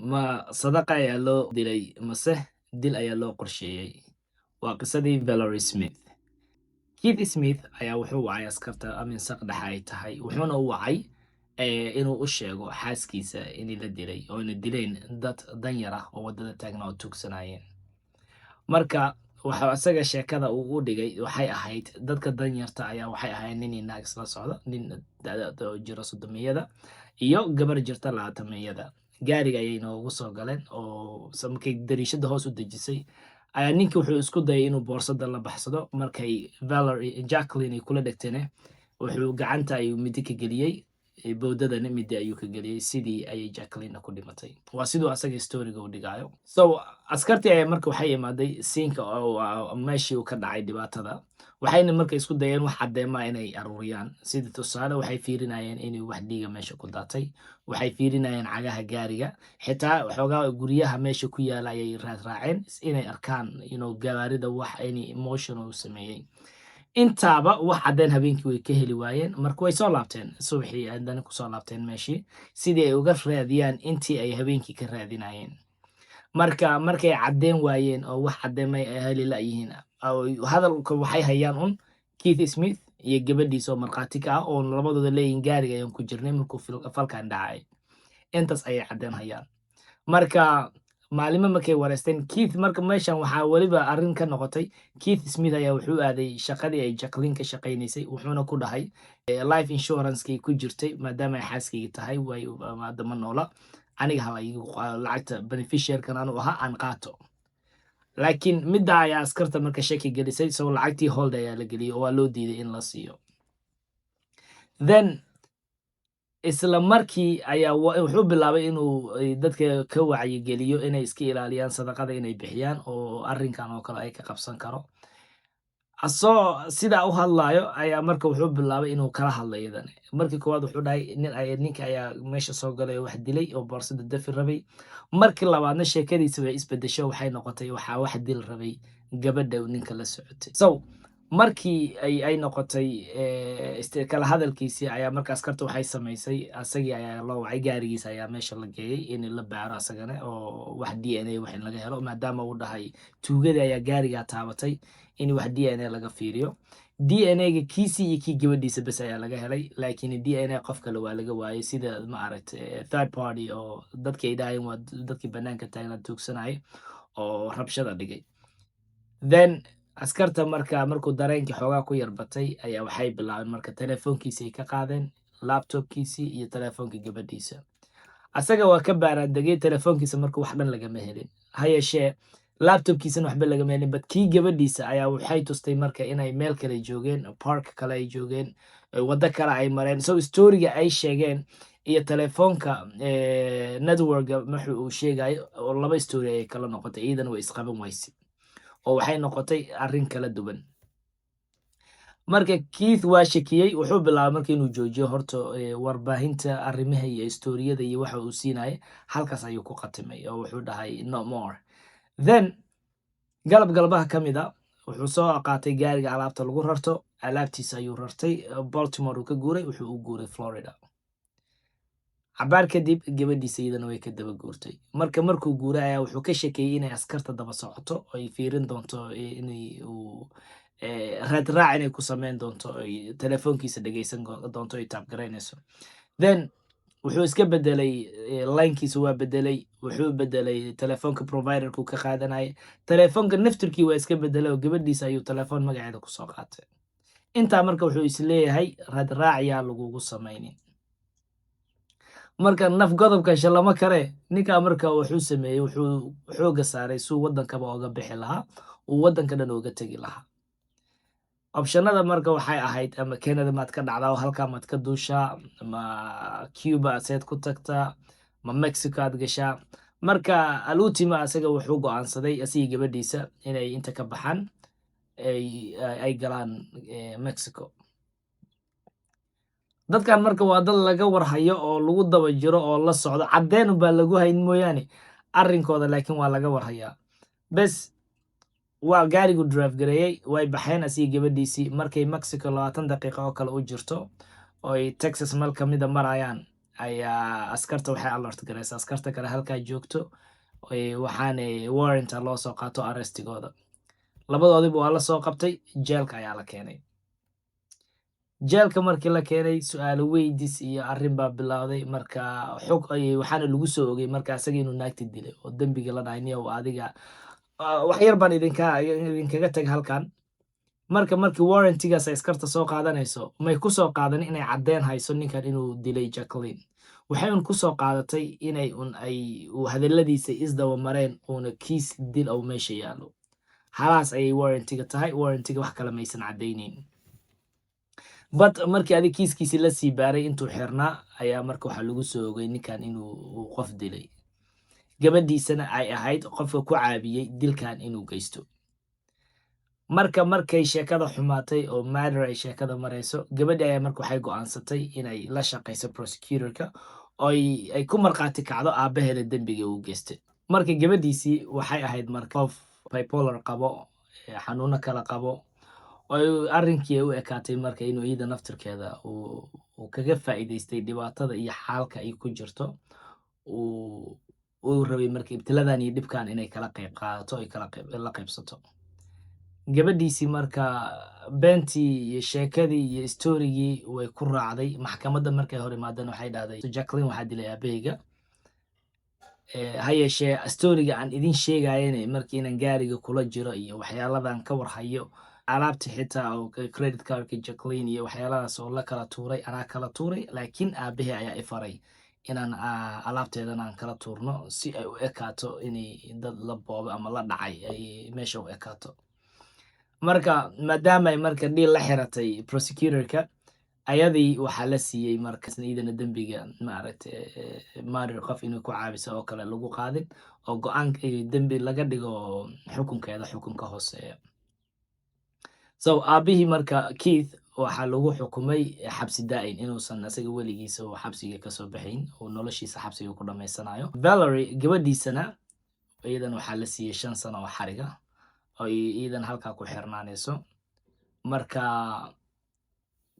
Ma sadaqa ayaa loo dilay mase dil ayaa loo qorsheeyey? Waa qisadii Valerie Smith. Keith Smith ayaa wuxuu wacay askarta amin saqdhexa ay tahay wuxuuna u wacay inuu u sheego xaaskiisa in la dilay oo ina dileen dad danyar ah oo wadada taagna oo tuugsanayeen. Marka waxa asaga sheekada uu u dhigay waxay ahayd dadka danyarta ayaa waxay ahayd nin iyo naag isla socda, nin da'da oo jira soddomiyada iyo gabar jirta laatamiyada. Gaariga ayay noogu soo galeen oo markay dariishada hoos u dejisay ayaa ninkii wuxuu isku dayay inuu boorsada la baxsado. Markay Valerie Jacqueline ay kula dhegtene wuxuu gacanta ayuu midi ka geliyey, bowdadana midi ayuu ka geliyey, sidii ayay Jacqueline ku dhimatay. Waa siduu asaga storiga u dhigayo. So askartii ayaa marka waxay imaaday siinka oo meeshii uu ka dhacay dhibaatada, waxayna marka isku dayeen wax caddeema inay aruuriyaan. Sidii tusaale waxay fiirinayeen inay wax dhiiga meesha ku daatay, waxay fiirinayeen cagaha gaariga, xitaa waxoogaa guryaha meesha ku yaala ayay raaceen inay arkaan gawaarida wax any emotion uu sameeyey. Intaaba wax caddeen habeenkii way ka heli waayeen. Marka way soo laabteen subaxii haddana ku soo laabteen meeshii sidii ay uga raadiyaan intii ay habeenkii ka raadinayeen. Markay caddeen waayeen oo wax caddeemay ay heli la'yihiin hadalka waxay hayaan Keith Smith iyo gabadhiisa oo markhaati ka ah oo labadooda leeyihiin gaariga ayaan ku jirnay markuu falkan dhacay. Intaas ayay caddeen hayaan. Marka maalimo markay wareysteen Keith, marka meeshan waxaa weliba arrin ka noqotay Keith Smith ayaa wuxuu aaday shaqadii ay Jacqueline ka shaqaynaysay wuxuuna ku dhahay life insurance-kii ku jirtay maadaama ay xaaskayga tahay way hadda ma noola, aniga hala igu lacagta beneficiary-kan anu ahaa aan qaato. Laakiin midda ayaa askarta marka shaki gelisay, so lacagtii hold ayaa la geliyey oo waa loo diiday in la siiyo. Then isla markii ayaa wuxuu bilaabay inuu dadka ka wacyigeliyo inay iska ilaaliyaan sadaqada inay bixiyaan oo arrinkan oo kale ay ka qabsan karo. Asoo sidaa u hadlayo ayaa marka wuxuu bilaabay inuu kala hadlayo idan. Markii koowaad wuxuu dhahay ninka ayaa meesha soo galay oo wax dilay oo boorsada dafi rabay. Markii labaadna sheekadiisa way isbedesho waxay noqotay waxaa wax dil rabay gabadha ninka la socotay. So markii ay noqotay kala hadalkiisii ayaa marka askarta waxay samaysay asagii ayaa loo wacay gaarigiisa ayaa meesha la geeyey in la baaro asagana oo wax DNA wax in laga helo maadaama uu dhahay tuugadii ayaa gaariga taabatay in wax DNA laga fiiriyo. DNA-ga kiisii iyo kii gabadhiisa bas ayaa laga helay, laakiin DNA qof kale waa laga waayay sida ma aragtay third party oo dadkii ay dhahayn waa dadkii banaanka taagna tuugsanayay oo rabshada dhigay. Then askarta markuu dareenkii xoogaa ku yarbatay ayaa waxay bilaabeen marka telefoonkiisa ay ka qaadeen, laptopkiisii iyo telefoonka gabadhiisa. Asaga waa ka baaraandegay telefoonkiisa marka wax dhan lagama helin. Ha yeeshee laptopkiisana waxba lagama helin, but kii gabadhiisa ayaa waxay tustay marka inay meel kale joogeen, park kale ay joogeen, waddo kale ay mareen. So storiga ay sheegeen iyo telefoonka network wuxuu uu sheegayo oo laba story ay kala noqotay, iyadana way isqaban wayse oo waxay noqotay arrin kala duwan. Marka Keith waa shakiyey wuxuu bilaabay marka inuu joojiyo horta warbaahinta arrimaha iyo storiyada iyo waxa uu siinayay halkaas ayuu ku qatimay oo wuxuu dhahay no more. Then galbaha ka mid ah wuxuu soo qaatay gaariga alaabta lagu rarto, alaabtiisa ayuu rartay Baltimore uu ka guuray, wuxuu u guuray Florida. cabaar kadib gabadhiisa iyadana way ka daba guurtay. Markuu guuray ayaa wuxuu ka sheekeeyey inay askarta daba socoto oo ay fiirin doonto inay raadraac inay ku sameyn doonto ay telefoonkiisa dhegeysan doonto ay taabgaraynayso. Then wuxuu iska bedelay linekiisa waa bedelay, wuxuu bedelay telefoonka providerku ka qaadanayay, telefoonka naftirkii waa iska bedelay oo gabadhiisa ayuu telefoon magaceeda kusoo qaatay. Intaa marka wuxuu is leeyahay raadraac yaa lagugu samaynin. Marka naf godobka shalama kare ninka marka wuxuu sameeyay wuxuu xooga saaray suu wadankaba uga bixi lahaa uu wadanka dhan uga tagi lahaa. Optionada marka waxay ahayd ama Canada maad ka dhacdaa oo halkaa maad ka duushaa, ama Cuba seed ku tagtaa, ma Mexico aad gashaa. Marka Alutima asaga wuxuu go'aansaday asigii gabadhiisa inay inta ka baxaan ay galaan Mexico. Dadkan marka waa dad laga warhayo oo lagu daba jiro oo la socdo, caddeen baa lagu hayn mooyaane arrinkooda laakiin waa laga warhayaa. Bes waa gaarigu drive gareeyay way baxeen asigii gabadhiisii markay Mexico 20 daqiiqo oo kale u jirto oo ay Texas meel ka mid ah marayaan ayaa askarta waxay alert garaysa askarta kale halkaa joogto waxaana warranta loo soo qaato arrestigooda labadoodiba waa la soo qabtay jeelka ayaa la keenay jeelka markii la keenay su-aalo weydis iyo arrin baa bilowday marka xog waxaana lagu soo ogay marka asaga inuu naagti dilay oo dembiga la dhahay niyow adiga wax yar baan idinkaga tag halkan markii warrantigaas ay askarta soo qaadanayso may ku soo qaadan inay caddeen hayso ninkan inuu dilay Jacqueline waxay ku soo qaadatay inay hadalladiisa isdaba mareen uuna kiis dil oo meesha yaalo halaas ayay warrantiga tahay warrantiga wax kale maysan caddaynayn but markii adig kiiskiisi la sii baaray intuu xirnaa ayaa marka waxaa lagu soo ogay ninkan inuu qof dilay gabadhiisana ay ahayd qofka ku caabiyey dilkan inuu geysto markay sheekada xumaatay oo matter ay sheekada marayso gabadhi ayaa marka waxay go'aansatay inay la shaqayso prosecutorka oo ay ku marqaati kacdo aabaheeda dembiga uu geystay marka gabadhiisii waxay ahayd marka qof bipolar qabo xanuuno kala qabo oo arrinkii u ekaatay marka inuu iyada naftirkeeda uu kaga faa'iidaystay dhibaatada iyo xaalka ay ku jirto uu rabay marka ibtiladan iyo dhibkan inay kala qayb qaadato ay la qaybsato gabadhiisii marka beentii iyo sheekadii iyo storygii way ku raacday maxkamadda markay hor imaadeen waxay dhahday Jacqueline waxaa dilay aabahayga ha yeeshee storiga aan idin sheegayene markii inaan gaariga kula jiro iyo waxyaaladan ka warhayo alaabta xitaa oo credit cardka Jacqueline iyo waxyaalahaas oo la kala tuuray anaa kala tuuray laakiin aabahay ayaa i faray inaan alaabteedana aan kala tuurno si ay u ekaato inay dad la boobo ama la dhacay ay meesha u ekaato marka maadaama ay marka dhiil la xiratay prosecutorka ayadii waxaa la siiyey markaasna idana dembiga maaragtay murder qof inuu ku caabiso oo kale lagu qaadin oo go'aan dembi laga dhigo xukunka hooseeya so aabihii marka Keith waxaa lagu xukumay xabsi daa'in inuusan asaga weligiisa oo xabsiga kasoo baxayn oo noloshiisa xabsiga ku dhamaysanayo Valerie gabadhiisana iyadan waxaa la siiyey 5 sano oo xariga oo iyadan halkaa ku xirnaanayso marka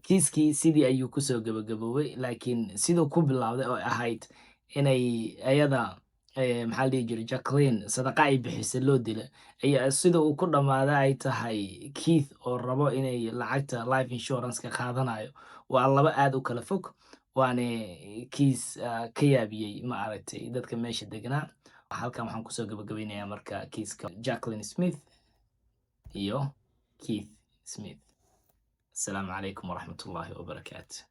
kiiskii sidii ayuu kusoo gabagaboobay laakiin siduu ku bilowday oo ahayd inay ayada maxaa la dhihi jiray Jacqueline sadaqa ay bixisay loo dila ayaa sida uu ku dhamaaday ay tahay Keith oo rabo inay lacagta life insurance ka qaadanayo waa laba aad u kala fog waana kiis ka yaabiyey ma aragtay dadka meesha deganaa halkan waxaan kusoo gabagabeynayaa marka kiiska Jacqueline Smith iyo Keith Smith. السلام عليكم ورحمة الله وبركاته.